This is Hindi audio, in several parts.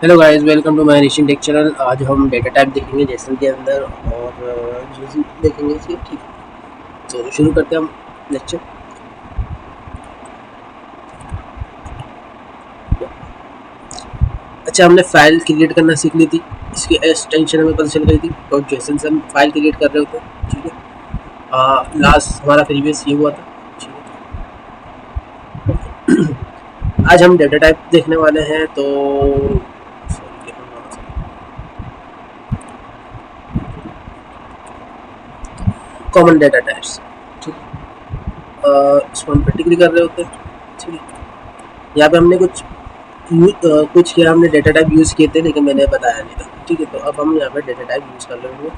Hello guys, welcome to my निशिन टेक चैनल। आज हम डेटा टाइप देखेंगे जेसन के अंदर और जीसी देखेंगे इसके। ठीक है, तो शुरू करते हैं हम लेक्चर। अच्छा, हमने फाइल क्रिएट करना सीख ली थी। इसकी एक्सटेंशन हमें पता चल गई थी। डॉट जेसन से हम फाइल क्रिएट कर रहे होते हैं। ठीक है, लास्ट हमारा प्रीवियस ये हुआ था। ठीक है, आज हम डेटा टाइप देखने वाले हैं। तो कॉमन डेटा टाइप्स। ठीक है, इसको हम प्रैक्टिकली कर रहे होते हैं। ठीक है, यहाँ पे हमने कुछ किया, हमने डेटा टाइप यूज़ किए थे लेकिन मैंने बताया नहीं था। ठीक है, तो अब हम यहाँ पे डेटा टाइप यूज़ कर रहे होंगे।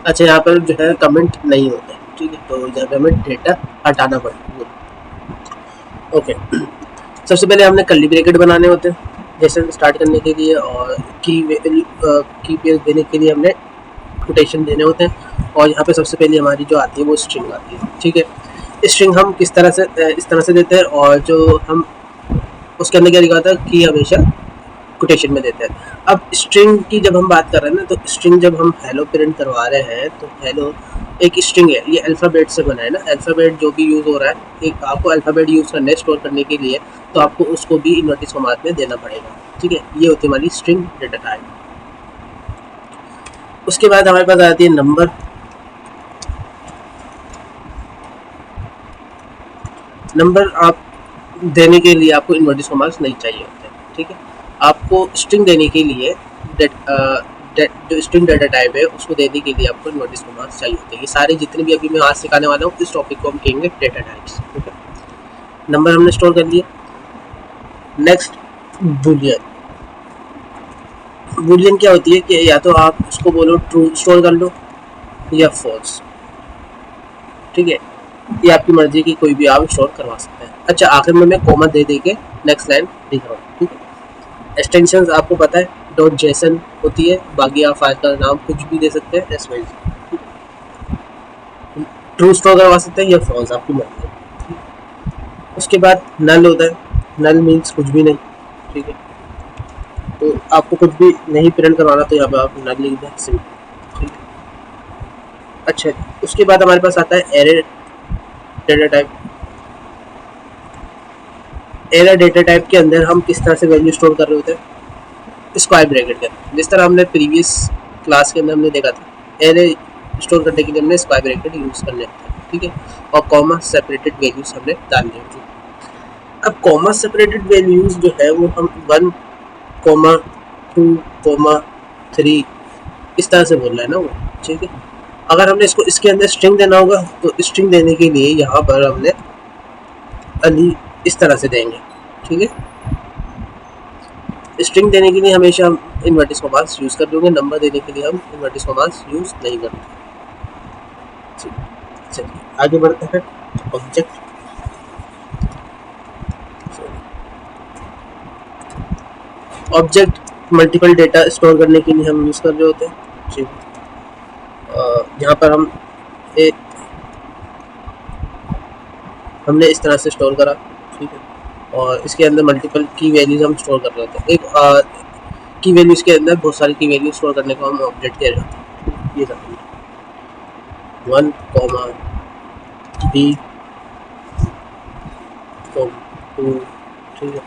अच्छा, यहाँ पर जो है कमेंट नहीं होते। ठीक है, तो यहाँ पे हमें डेटा हटाना पड़ेगा। ओके, सबसे पहले हमने कर्ली ब्रैकेट बनाने होते हैं जैसे स्टार्ट करने के लिए, और की पेज देने के लिए हमने कोटेशन देने होते हैं। और यहाँ पे सबसे पहले हमारी जो आती है वो स्ट्रिंग आती है। ठीक है, स्ट्रिंग हम इस तरह से देते हैं, और जो हम उसके अंदर क्या लिखा होता है कि हमेशा कोटेशन में देते हैं। अब स्ट्रिंग की जब हम बात कर रहे हैं ना, तो स्ट्रिंग जब हम हेलो प्रिंट करवा रहे हैं तो हेलो एक स्ट्रिंग है, ये अल्फ़ाबेट से बना है ना। अल्फ़ाबेट जो भी यूज़ हो रहा है, एक आपको अल्फ़ाबेट यूज़ करना है स्टोर करने के लिए, तो आपको उसको भी इन्वर्टेड कॉमास में देना पड़ेगा। ठीक है, ये होती है हमारी स्ट्रिंग डेटा टाइप। उसके बाद हमारे पास आती है नंबर। नंबर आप देने के लिए आपको इन्वर्टेड कॉमास नहीं चाहिए होते हैं। ठीक है, आपको स्ट्रिंग देने के लिए जो स्ट्रिंग डाटा टाइप है उसको देने के लिए आपको इन्वर्टेड कॉमास चाहिए होते हैं। ये सारे जितने भी अभी मैं आज सिखाने वाला हूँ, इस टॉपिक को हम कहेंगे डेटा टाइप्स। ठीक है, नंबर हमने स्टोर कर लिया। Next, Boolean. बुलियन क्या होती है कि या तो आप उसको बोलो ट्रू स्टोर कर लो या फॉल्स। ठीक है, ये आपकी मर्जी की, कोई भी आप स्टोर करवा सकते हैं। अच्छा, आखिर में मैं कॉमा दे दे के नेक्स्ट लाइन लिख रहा हूँ। ठीक है, एक्सटेंशन आपको पता है डॉट जेसन होती है, बाकी आप फाइल का नाम कुछ भी दे सकते हैं। एस वाई ट्रू स्टोर करवा सकते हैं या फॉल्स, आपकी मर्जी है। उसके बाद नल होता है। नल मीन्स कुछ भी नहीं। ठीक है, तो आपको कुछ भी नहीं प्रिंट करवाना तो यहाँ पे आप नल लिख दें, सिंपल। ठीक है, अच्छा, उसके बाद हमारे पास आता है array data type. Array data type के अंदर हम किस तरह से वैल्यू स्टोर कर रहे होते हैं, स्क्वायर ब्रैकेट के अंदर, जिस तरह हमने प्रीवियस क्लास के अंदर हमने देखा था। एरे स्टोर करने के लिए हमने स्क्वायर ब्रैकेट यूज़ करने होते हैं। ठीक है, और कॉमा सेपरेटेड वैल्यूज हमने डालनी होती है। अब कॉमा सेपरेटेड वैल्यूज जो है वो हम 1,2,3 इस तरह से बोल रहे हैं ना वो। ठीक है, अगर हमने इसको इसके अंदर स्ट्रिंग देना होगा तो स्ट्रिंग देने के लिए यहाँ पर हमने अली इस तरह से देंगे। ठीक है, स्ट्रिंग देने के लिए हमेशा हम इन्वर्टेड कॉमास यूज़ कर देंगे, नंबर देने के लिए हम इन्वर्टेड कॉमास यूज़ नहीं करते। चलिए आगे बढ़ते हैं। Object, object multiple data store करने के लिए हम यूज़ कर रहे होते हैं। ठीक है, यहाँ पर हमने इस तरह से स्टोर करा। ठीक है, और इसके अंदर मल्टीपल की वैल्यूज हम स्टोर कर रहे होते हैं। एक की वैल्यूज के अंदर बहुत सारी की वैल्यू स्टोर करने को हम ऑब्जेक्ट कह रहे होते हैं। ये सब 1,3 2। ठीक है,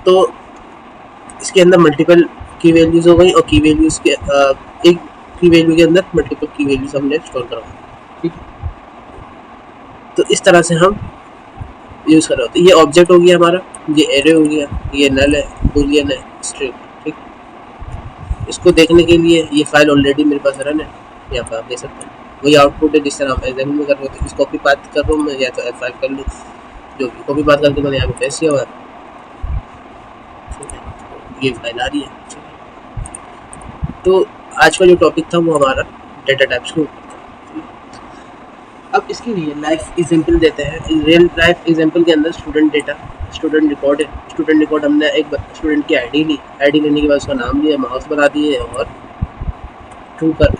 तो इसके अंदर मल्टीपल की वैल्यूज हो गई, और की वैल्यूज के एक की वैल्यू के अंदर मल्टीपल की वैल्यूज हमने स्टोर करवाई। ठीक है, तो इस तरह से हम यूज़ कर रहे होते हैं। ये ऑब्जेक्ट हो गया हमारा, ये एरे हो गया, ये नल है, बुलियन है, स्ट्रिंग। ठीक, इसको देखने के लिए ये फाइल ऑलरेडी मेरे पास रन है, यहाँ पर आप देख सकते हैं। वही आउटपुट है जिस तरह हम एग्जाम्पल में कर रहे थे। इसको कॉपी बात कर रहा हूँ मैं, या तो F5 कर लूँ, जो भी कॉपी बात करके मैंने यहाँ पे पेस्ट किया हुआ है। ठीक है, ये फाइल आ रही है। ठीक है, तो आज का जो टॉपिक था वो हमारा डेटा टाइप्स के ऊपर था। अब इसकी रियल लाइफ एग्जांपल देते हैं। रियल लाइफ एग्जांपल के अंदर स्टूडेंट डेटा, स्टूडेंट रिकॉर्ड है। स्टूडेंट रिकॉर्ड हमने एक स्टूडेंट की आईडी ली, आईडी लेने के बाद उसका नाम लिया, मार्क्स बना दिए, और ट्रू कर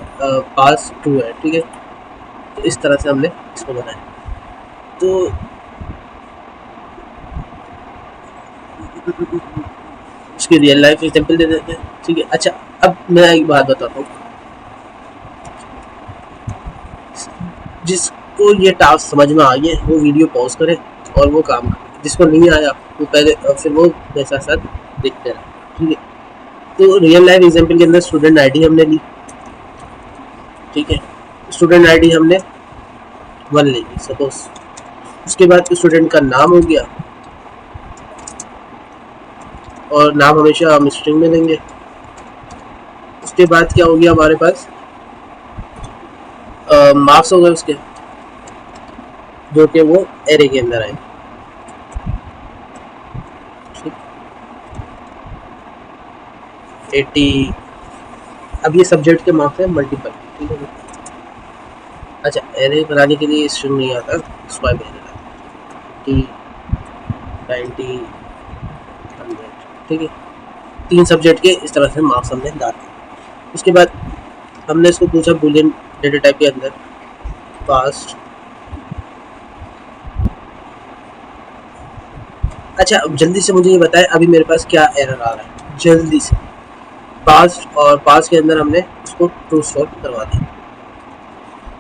पास ट्रू है। ठीक है, तो इस तरह से हमने इसको बनाया। तो उसकी रियल लाइफ एग्जाम्पल दे देते हैं, ठीक है। अच्छा, अब मैं एक बात बताता हूँ, जिसको ये टास्क समझ में आ गया वो वीडियो पॉज करे और वो काम करे, जिसको नहीं आया वो पहले फिर वो मेरे साथ साथ देखते रहे, ठीक है। तो रियल लाइफ एग्जाम्पल के अंदर स्टूडेंट आईडी हमने ली, ठीक है। स्टूडेंट आईडी हमने 1 लेगी सपोज। उसके बाद स्टूडेंट का नाम हो गया, और नाम हमेशा हम स्ट्रिंग में लेंगे। उसके बाद क्या हो गया हमारे पास, मार्क्स हो गए उसके, जो कि वो एरे के अंदर आए, ठीक। 80, अब ये सब्जेक्ट के मार्क्स हैं मल्टीपल, ठीक है। अच्छा, एरे बनाने के लिए स्ट्रिंग नहीं आता, स्क्वायर भेजना, टी 90 100, ठीक है। 3 सब्जेक्ट के इस तरह से मार्क्स हमने डाले। उसके बाद हमने इसको पूछा बूलियन डेटा टाइप के अंदर पास्ट। अच्छा, अब जल्दी से मुझे ये बताएं अभी मेरे पास क्या एरर आ रहा है, जल्दी से। पास्ट, और पास्ट के अंदर हमने उसको ट्रू स्टोर करवा दिया।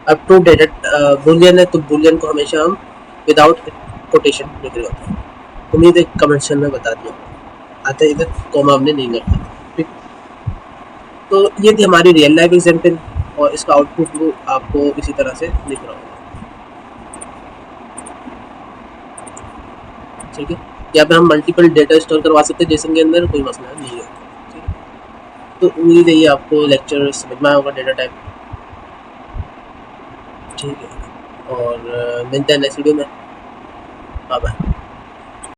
अब ट्रू डेटा बुलियन है, तो बुलियन को हमेशा हम विदाउट कोटेशन लिख रहे होते हैं। उम्मीद है कमेंट सेक्शन में बता दिया आता है, इधर कॉमा हमने नहीं करता, ठीक। तो ये थी हमारी रियल लाइफ एग्जाम्पल, और इसका आउटपुट वो आपको इसी तरह से दिख रहा होगा, ठीक है। यहाँ पे हम मल्टीपल डेटा स्टोर करवा सकते हैं जेसन के अंदर, कोई मसला नहीं है, ठीक है। तो उम्मीद है ये आपको लेक्चर समझ में आया होगा डेटा टाइप, ठीक है। और मिलते हैं नेक्स्ट वीडियो में, बाय बाय।